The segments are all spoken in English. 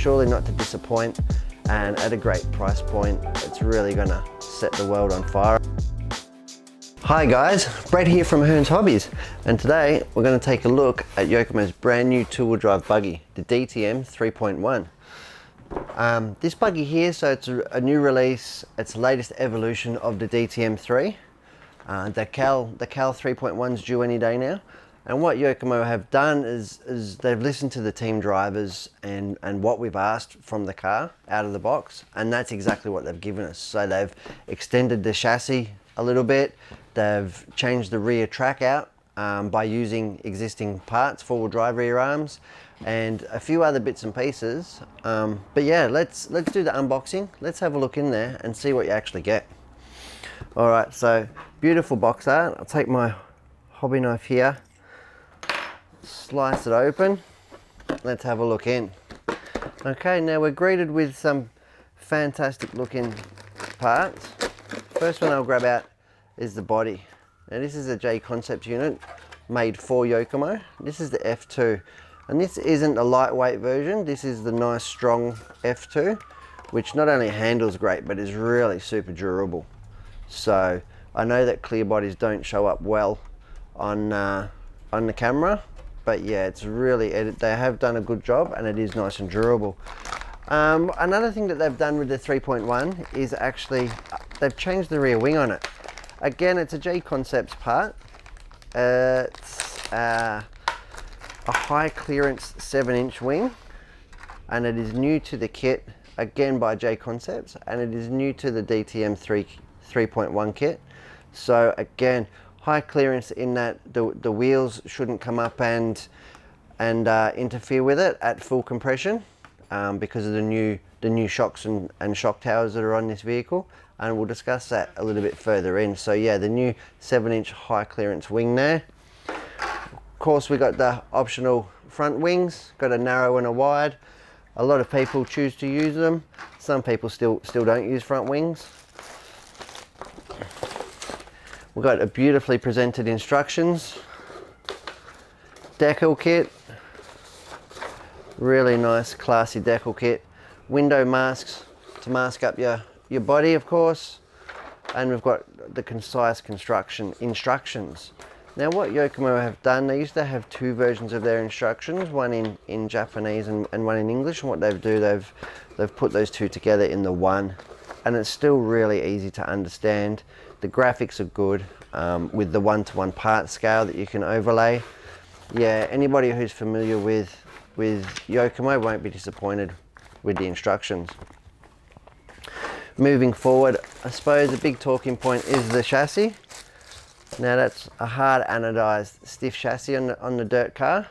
surely not to disappoint, and at a great price point. It's really gonna set the world on fire. Hi guys, Brett here from Hearns Hobbies, and today we're going to take a look at Yokomo's brand new two-wheel drive buggy, the DTM 3.1. This buggy here, so it's a new release, it's the latest evolution of the DTM 3. The Cal 3.1 is due any day now, and what Yokomo have done is they've listened to the team drivers and what we've asked from the car out of the box, and that's exactly what they've given us. So they've extended the chassis a little bit, they've changed the rear track out by using existing parts, four-wheel drive rear arms, and a few other bits and pieces. But yeah, let's do the unboxing. Let's have a look in there and see what you actually get. All right, so beautiful box art. I'll take my hobby knife here, slice it open. Let's have a look in. Okay, now we're greeted with some fantastic looking parts. First one I'll grab out is the body. Now this is a J concept unit made for Yokomo. This is the F2, and this isn't a lightweight version. This is the nice strong F2, which not only handles great but is really super durable. So I know that clear bodies don't show up well on the camera, but yeah, it's really, they have done a good job, and it is nice and durable. Another thing that they've done with the 3.1 is actually they've changed the rear wing on it. Again, it's a J Concepts part. It's a high clearance 7-inch wing, and it is new to the kit, again by J Concepts, and it is new to the DTM 3.1 kit. So again, high clearance in that the wheels shouldn't come up and interfere with it at full compression, because of the new shocks and shock towers that are on this vehicle, and we'll discuss that a little bit further in. So yeah, the new 7-inch high clearance wing there. Of course, we got the optional front wings, got a narrow and a wide. A lot of people choose to use them. Some people still don't use front wings. We've got a beautifully presented instructions, decal kit, really nice classy decal kit, window masks to mask up your body, of course, and we've got the concise construction instructions. Now what Yokomo have done, they used to have two versions of their instructions, one in Japanese and one in English, and what they've put those two together in the one, and it's still really easy to understand. The graphics are good, with the 1-to-1 part scale that you can overlay. Yeah, anybody who's familiar with Yokomo won't be disappointed with the instructions. Moving forward, I suppose a big talking point is the chassis. Now that's a hard anodized stiff chassis on the dirt car,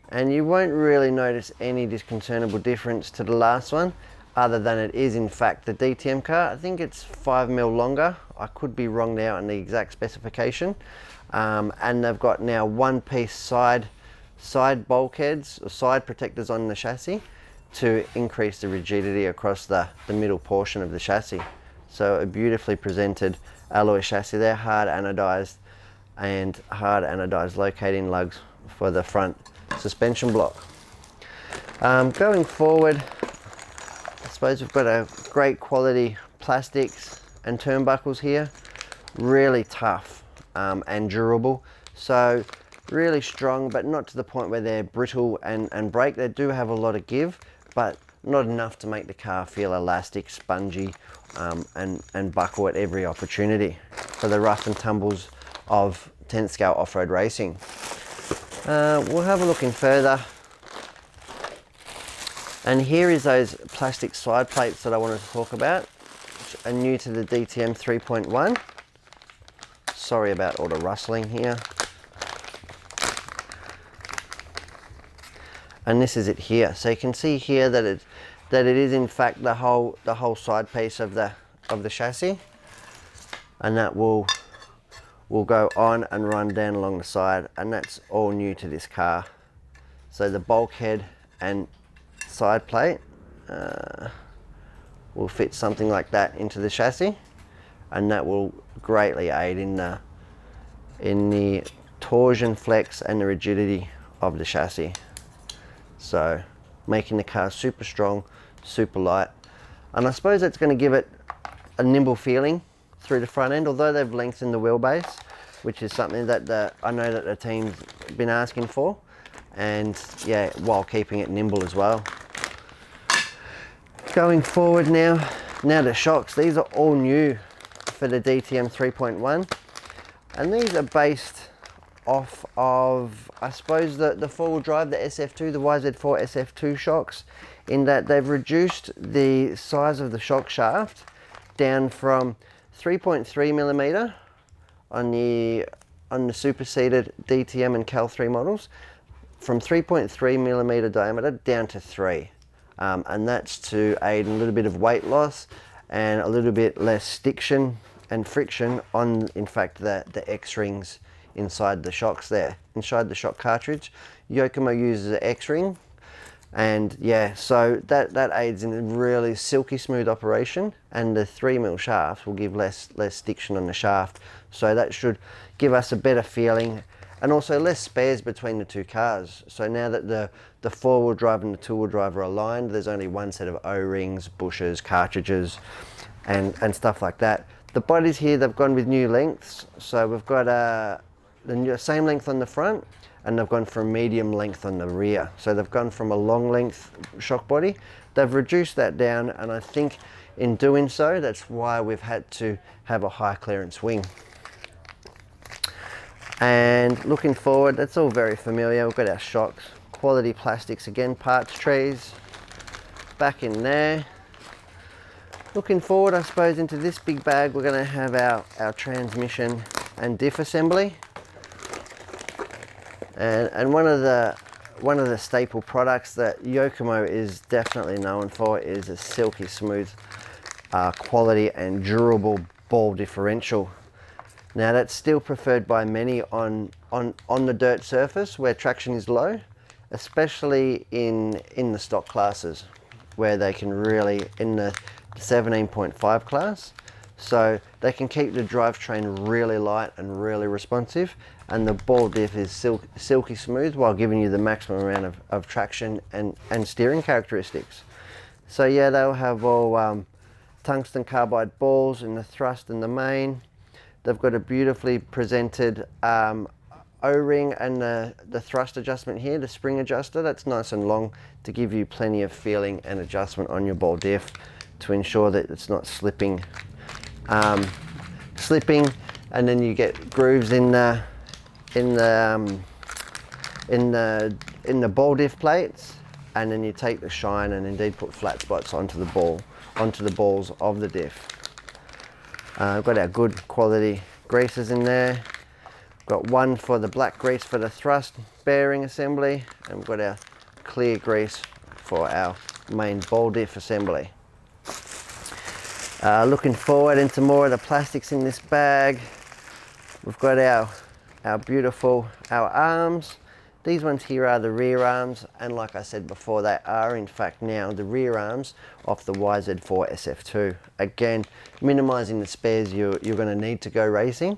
and you won't really notice any discernible difference to the last one, other than it is in fact the DTM car. I think it's 5mm longer. I could be wrong now on the exact specification. And they've got now one-piece side bulkheads or side protectors on the chassis to increase the rigidity across the middle portion of the chassis. So a beautifully presented alloy chassis there, hard anodized, and hard anodized locating lugs for the front suspension block. Going forward, I suppose we've got a great quality plastics and turnbuckles here, really tough and durable. So really strong, but not to the point where they're brittle and break. They do have a lot of give, but not enough to make the car feel elastic, spongy, and buckle at every opportunity for the rough and tumbles of 10th scale off-road racing. We'll have a look in further. And here is those plastic side plates that I wanted to talk about, which are new to the DTM 3.1. Sorry about all the rustling here. And this is it here. So you can see here that it is in fact the whole side piece of the chassis, and that will go on and run down along the side, and that's all new to this car. So the bulkhead and side plate will fit something like that into the chassis, and that will greatly aid in the torsion, flex, and the rigidity of the chassis. So making the car super strong, super light. And I suppose that's going to give it a nimble feeling through the front end, although they've lengthened the wheelbase, which is something that I know that the team's been asking for, and yeah, while keeping it nimble as well. Going forward now the shocks, these are all new for the DTM 3.1, and these are based off of, I suppose, the four-wheel drive, the SF2, the YZ-4 SF2 shocks, in that they've reduced the size of the shock shaft down from 3.3 millimeter on the superseded DTM and Cal 3 models, from 3.3 millimeter diameter down to 3, and that's to aid in a little bit of weight loss and a little bit less stiction and friction on, in fact, the X-rings inside the shocks there, inside the shock cartridge. Yokomo uses an X-ring, and yeah, so that aids in a really silky smooth operation, and the 3mm shaft will give less stiction on the shaft, so that should give us a better feeling, and also less spares between the two cars. So now that the four-wheel drive and the two-wheel drive are aligned, there's only one set of O-rings, bushes, cartridges, and stuff like that. The bodies here, they've gone with new lengths, so we've got the same length on the front, and they've gone for a medium length on the rear. So they've gone from a long length shock body, they've reduced that down, and I think in doing so, that's why we've had to have a high clearance wing. And looking forward, that's all very familiar. We've got our shocks, quality plastics again, parts trees back in there. Looking forward, I suppose, into this big bag, we're going to have our transmission and diff assembly. And one of the staple products that Yokomo is definitely known for is a silky smooth quality and durable ball differential. Now that's still preferred by many on the dirt surface where traction is low, especially in the stock classes, where they can really, in the 17.5 class, so they can keep the drivetrain really light and really responsive, and the ball diff is silky smooth while giving you the maximum amount of traction and steering characteristics. So yeah, they'll have all tungsten carbide balls in the thrust and the main. They've got a beautifully presented O-ring and the thrust adjustment here, the spring adjuster, that's nice and long to give you plenty of feeling and adjustment on your ball diff to ensure that it's not slipping, and then you get grooves in the ball diff plates, and then you take the shine and indeed put flat spots onto the balls of the diff. We've got our good quality greases in there. Got one for the black grease for the thrust bearing assembly, and we've got our clear grease for our main ball diff assembly. Looking forward into more of the plastics in this bag, we've got our beautiful arms. These ones here are the rear arms, and like I said before, they are in fact now the rear arms of the YZ-4 SF2. Again, minimizing the spares you're going to need to go racing,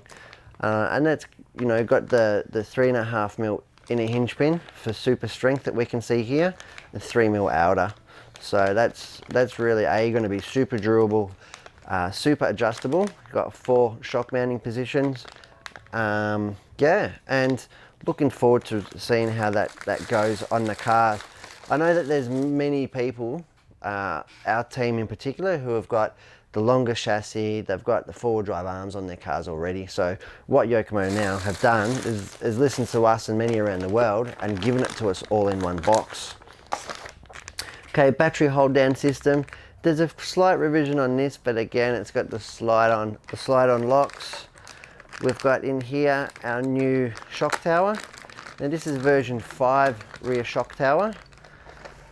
and that's, you know, got the 3.5mm inner hinge pin for super strength that we can see here, the 3mm outer. So that's really going to be super durable, super adjustable. Got 4 shock mounting positions. Yeah, and looking forward to seeing how that goes on the car. I know that there's many people, our team in particular, who have got the longer chassis, they've got the four-wheel drive arms on their cars already. So what Yokomo now have done is listened to us and many around the world and given it to us all in one box. Okay, battery hold down system. There's a slight revision on this, but again, it's got the slide on locks. We've got in here our new shock tower. Now this is version 5 rear shock tower,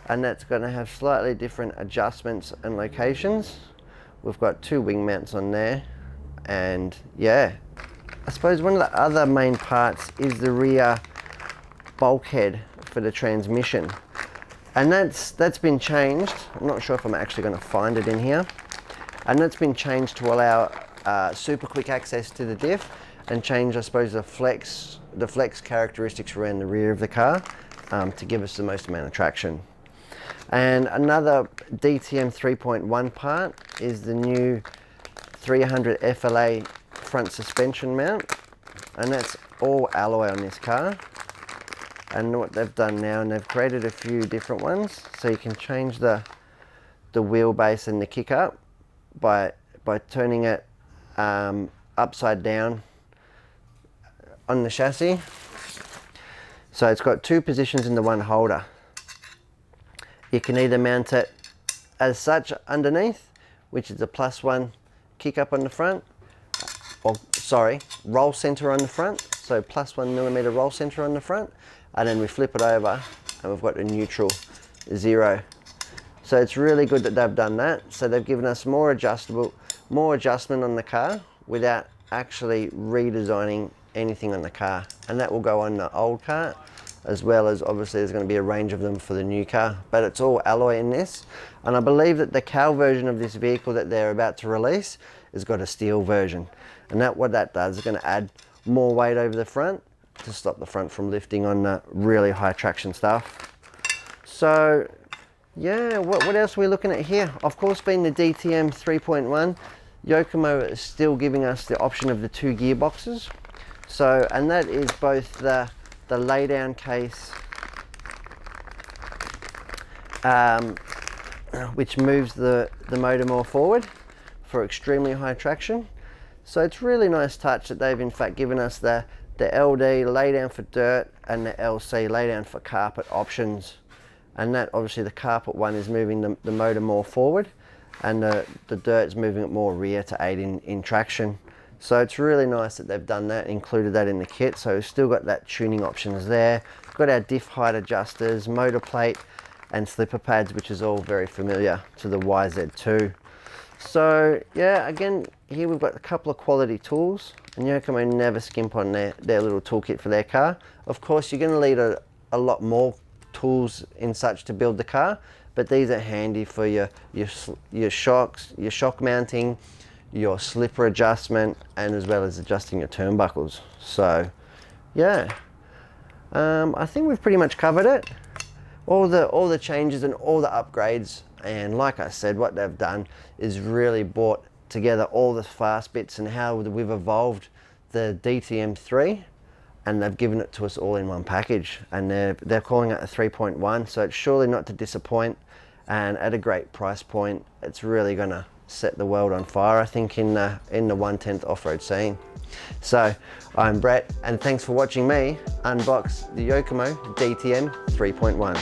and that's going to have slightly different adjustments and locations. We've got 2 wing mounts on there, and yeah, I suppose one of the other main parts is the rear bulkhead for the transmission, and that's been changed. I'm not sure if I'm actually going to find it in here, and that's been changed to allow super quick access to the diff, and change, I suppose, the flex characteristics around the rear of the car to give us the most amount of traction. And another DTM 3.1 part is the new 300 FLA front suspension mount, and that's all alloy on this car. And what they've done now, and they've created a few different ones, so you can change the wheelbase and the kick up by turning it upside down on the chassis. So it's got two positions in the one holder. You can either mount it as such underneath, which is a +1 kick up on the front, or sorry, roll center on the front, so +1mm roll center on the front, and then we flip it over and we've got a neutral 0. So it's really good that they've done that. So they've given us more adjustment on the car without actually redesigning anything on the car, and that will go on the old car, as well as obviously there's going to be a range of them for the new car, but it's all alloy in this. And I believe that the cow version of this vehicle that they're about to release has got a steel version, and what that does is going to add more weight over the front to stop the front from lifting on the really high traction stuff. So yeah, what else are we looking at here? Of course, being the DTM 3.1, Yokomo is still giving us the option of the 2 gearboxes. So, and that is both the lay down case, which moves the motor more forward for extremely high traction. So it's really nice touch that they've in fact given us the LD lay down for dirt and the LC lay down for carpet options. And that obviously the carpet one is moving the motor more forward, and the dirt is moving it more rear to aid in traction. So it's really nice that they've done that, included that in the kit. So we've still got that tuning options there. We've got our diff height adjusters, motor plate and slipper pads, which is all very familiar to the YZ-2. So yeah, again, here we've got a couple of quality tools, and Yokomo never skimp on their little toolkit for their car. Of course, you're going to need a lot more tools in such to build the car, but these are handy for your shocks, your shock mounting, your slipper adjustment, and as well as adjusting your turnbuckles. So yeah, I think we've pretty much covered it, all the changes and all the upgrades. And like I said, what they've done is really brought together all the fast bits and how we've evolved the DTM 3, and they've given it to us all in one package, and they're calling it a 3.1, so it's surely not to disappoint, and at a great price point. It's really gonna set the world on fire, I think, in the 1/10 off-road scene. So I'm Brett, and thanks for watching me unbox the Yokomo DTM 3.1.